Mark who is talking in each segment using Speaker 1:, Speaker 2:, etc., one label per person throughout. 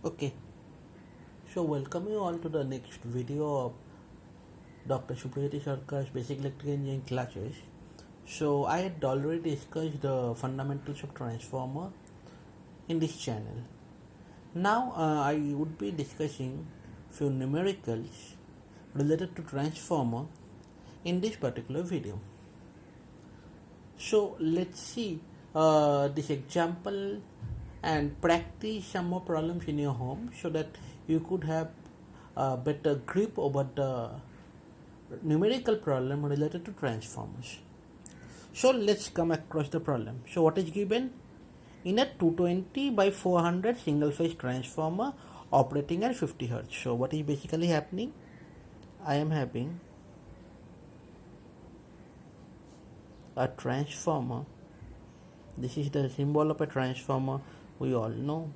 Speaker 1: Okay, so welcome you all to the next video of Dr. S.J.Sarkar's Basic Electrical Engineering classes. So I had already discussed the fundamentals of transformer in this channel. Now I would be discussing few numericals related to transformer in this particular video. So let's see this example and practice some more problems in your home so that you could have a better grip over the numerical problem related to transformers. So let's come across the problem. So what is given? In a 220 by 400 single phase transformer operating at 50 Hz. So what is basically happening? I am having a transformer. This is the symbol of a transformer, we all know.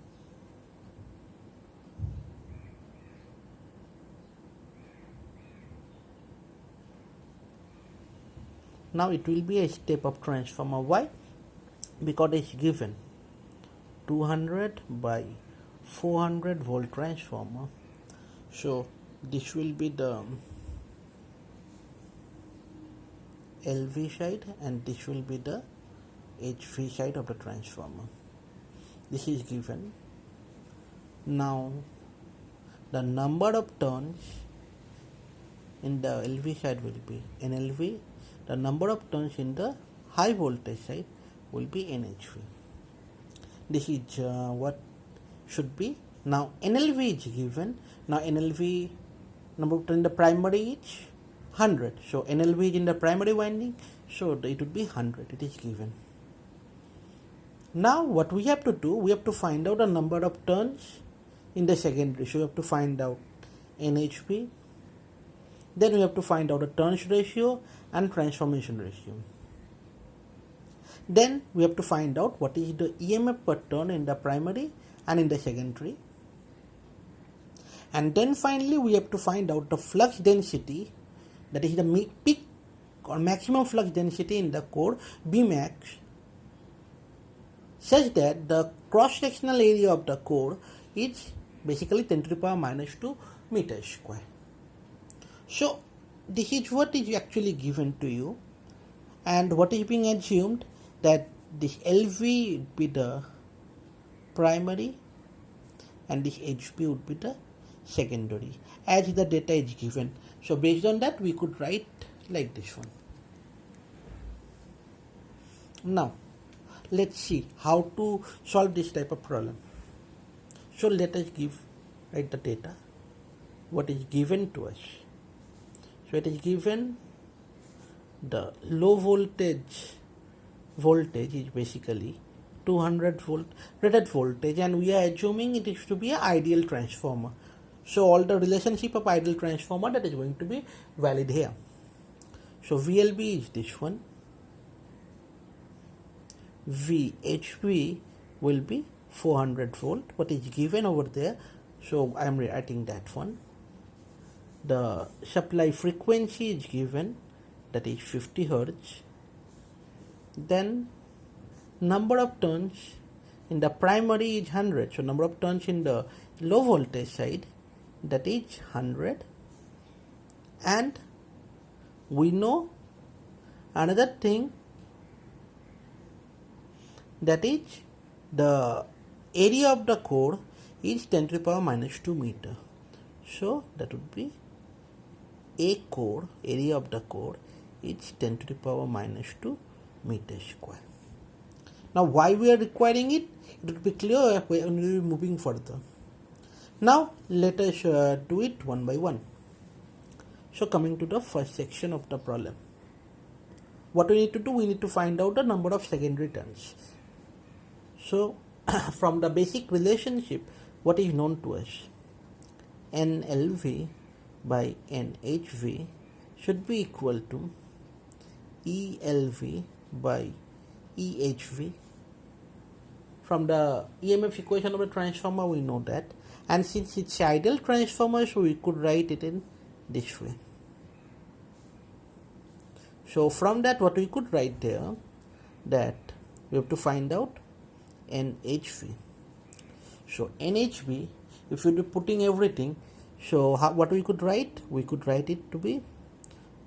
Speaker 1: Now it will be a step up transformer. Why? Because it's given 200 by 400 volt transformer. So this will be the LV side and this will be the HV side of the transformer. This is given. Now the number of turns in the LV side will be NLV. The number of turns in the high voltage side will be NHV. This is what should be. Now NLV is given. Now NLV number of turns in the primary is 100. So NLV is in the primary winding. So it would be 100. It is given. Now what we have to do, we have to find out the number of turns in the secondary. So we have to find out NHV. Then we have to find out the turns ratio and transformation ratio. Then we have to find out what is the EMF per turn in the primary and in the secondary. And then finally we have to find out the flux density, that is the peak or maximum flux density in the core Bmax, such that the cross-sectional area of the core is basically 10 to the power minus 2 meters square. So this is what is actually given to you, and what is being assumed that this LV would be the primary and this HV would be the secondary as the data is given. So based on that we could write like this one. Now let's see how to solve this type of problem. So let us write the data, what is given to us. So it is given the low voltage is basically 200 volt rated voltage, and we are assuming it is to be an ideal transformer. So all the relationship of ideal transformer that is going to be valid here. So VLB is this one. VHV will be 400 volt, what is given over there. So I am writing that one. The supply frequency is given, that is 50 Hz. Then number of turns in the primary is 100. So number of turns in the low voltage side, that is 100. And we know another thing, that is the area of the core is 10 to the power minus 2 meter. So that would be a core, area of the core is 10 to the power minus 2 meters square. Now why we are requiring it? It will be clear when we will be moving further. Now let us do it one by one. So coming to the first section of the problem. What we need to do? We need to find out the number of secondary turns. So from the basic relationship, what is known to us? NLV by NHV should be equal to ELV by EHV. From the EMF equation of the transformer we know that, and since it's ideal transformer, so we could write it in this way. So from that what we could write there, that we have to find out NHV. So NHV if you do putting everything, so what we could write? We could write it to be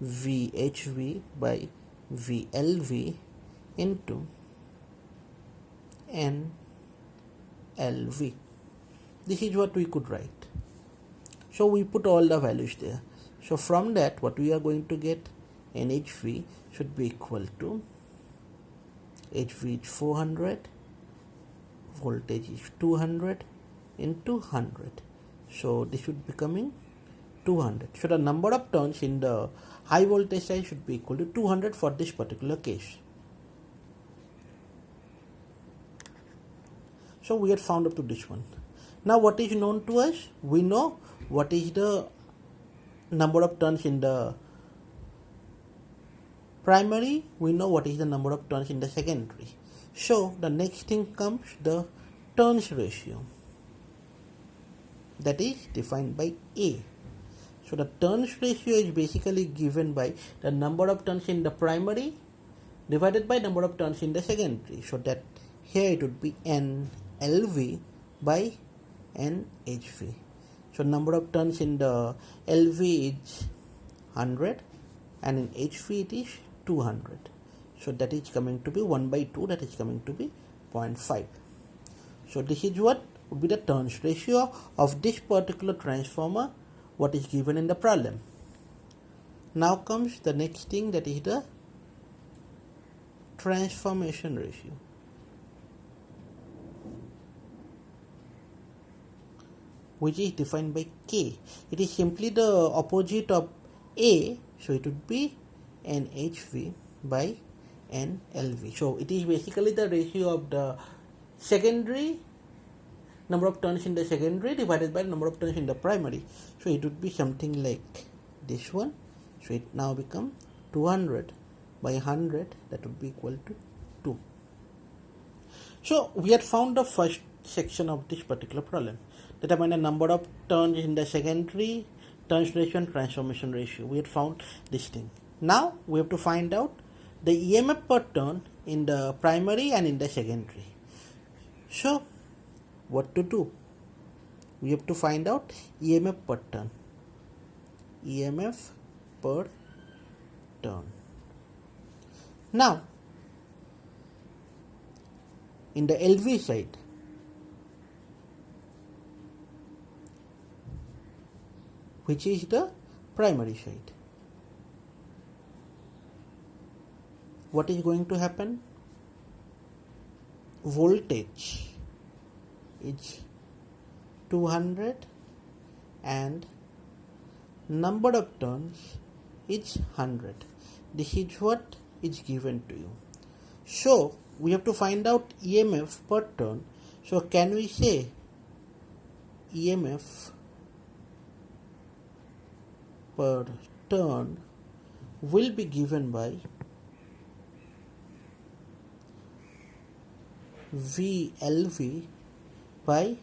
Speaker 1: VHV by VLV into NLV. This is what we could write. So we put all the values there. So from that, what we are going to get, NHV should be equal to, HV is 400, voltage is 200 into 100. So this should be coming 200. So the number of turns in the high voltage side should be equal to 200 for this particular case. So we had found up to this one. Now what is known to us? We know what is the number of turns in the primary. We know what is the number of turns in the secondary. So the next thing comes the turns ratio. That is defined by A. So the turns ratio is basically given by the number of turns in the primary divided by number of turns in the secondary. So that here it would be NLV by NHV. So number of turns in the LV is 100 and in HV it is 200. So that is coming to be 1 by 2, that is coming to be 0.5. So this is what would be the turns ratio of this particular transformer, what is given in the problem. Now comes the next thing, that is the transformation ratio. Which is defined by K. It is simply the opposite of A, so it would be NHV by NLV. So it is basically the ratio of the secondary, number of turns in the secondary divided by the number of turns in the primary. So it would be something like this one. So it now becomes 200 by 100, that would be equal to 2. So we had found the first section of this particular problem. Determine the number of turns in the secondary, turns ratio and transformation ratio. We had found this thing. Now we have to find out the EMF per turn in the primary and in the secondary. So what to do? We have to find out EMF per turn. EMF per turn. Now in the LV side, which is the primary side, what is going to happen? Voltage is 200 and number of turns is 100. This is what is given to you. So we have to find out EMF per turn. So can we say EMF per turn will be given by VLV by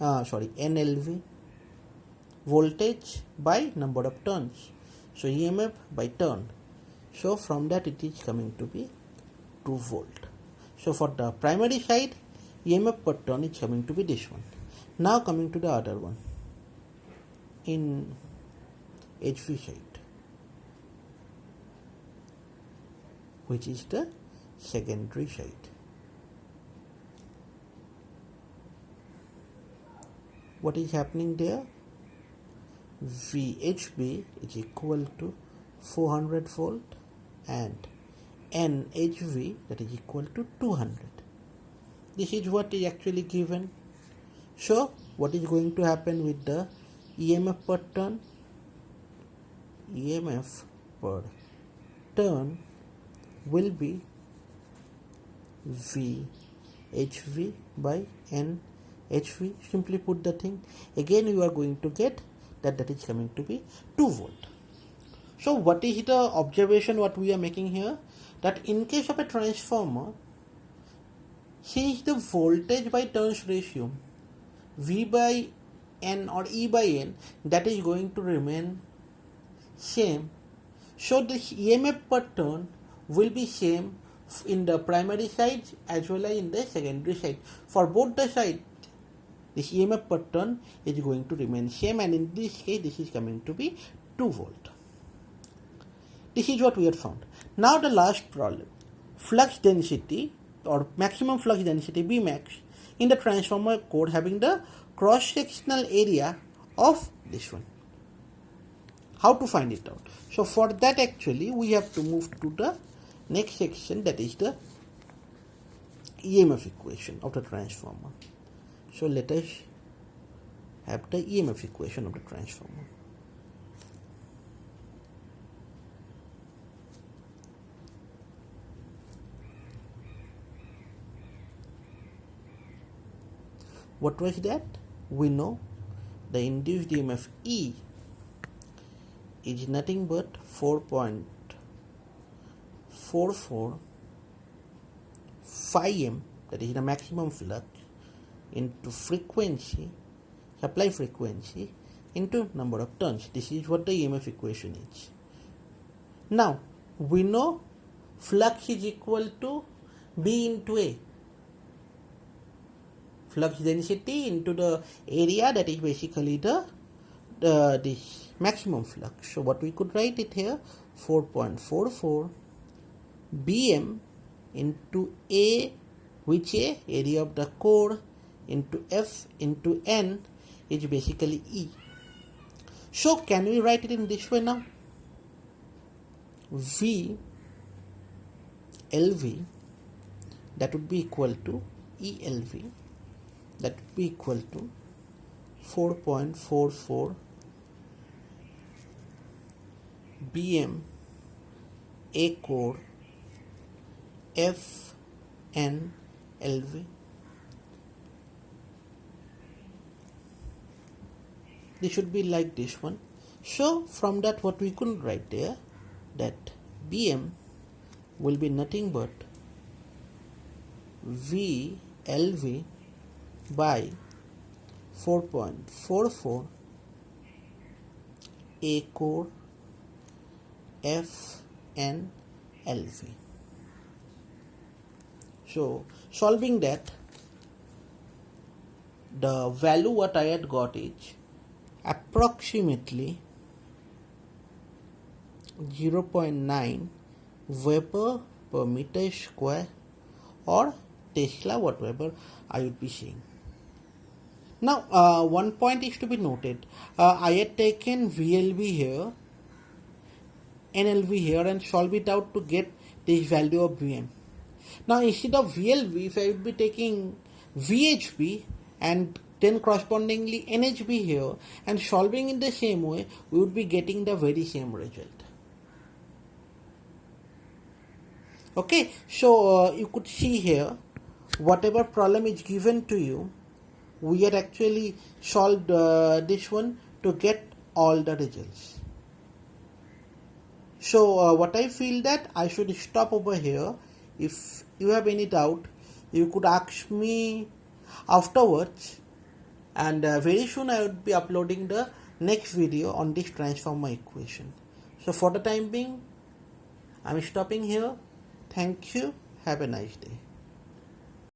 Speaker 1: NLV, voltage by number of turns, so EMF by turn. So from that it is coming to be 2 volt. So for the primary side, EMF per turn is coming to be this one. Now coming to the other one, in HV side, which is the secondary side. What is happening there? VHB is equal to 400 volt and NHV, that is equal to 200. This is what is actually given. So what is going to happen with the EMF per turn? EMF per turn will be VHV by NHV. Simply put the thing. Again you are going to get that is coming to be 2 volt. So what is the observation what we are making here? That in case of a transformer, since the voltage by turns ratio V by N or E by N, that is going to remain same, so the EMF per turn will be same in the primary side as well as in the secondary side. For both the side, this EMF per turn is going to remain same, and in this case this is coming to be 2 volt. This is what we had found. Now the last problem, flux density or maximum flux density Bmax in the transformer core having the cross-sectional area of this one. How to find it out? So for that actually we have to move to the next section, that is the EMF equation of the transformer. So let us have the EMF equation of the transformer. What was that? We know the induced EMF E is nothing but 4.44 phi m, that is the maximum flux, into frequency, supply frequency, into number of turns. This is what the EMF equation is. Now we know flux is equal to B into A. Flux density into the area, that is basically the this maximum flux. So what we could write it here, 4.44 Bm into A, which A, area of the core, into F into N is basically E. So can we write it in this way now? V LV, that would be equal to ELV, that would be equal to 4.44 Bm A core F N LV. This should be like this one. So from that what we could write there, that Bm will be nothing but V LV by 4.44 A core F N LV. So solving that, the value what I had got is approximately 0.9 vapor per meter square, or Tesla, whatever I would be saying. Now one point is to be noted. I had taken VLV here, NLV here, and solve it out to get this value of Vm. Now instead of VLV, if I would be taking VHP and then correspondingly NHB here and solving in the same way, we would be getting the very same result. Okay, so you could see here, whatever problem is given to you, we had actually solved this one to get all the results. So what I feel that I should stop over here. If you have any doubt, you could ask me afterwards, and very soon I would be uploading the next video on this transformer equation. So for the time being, I'm stopping here. Thank you. Have a nice day.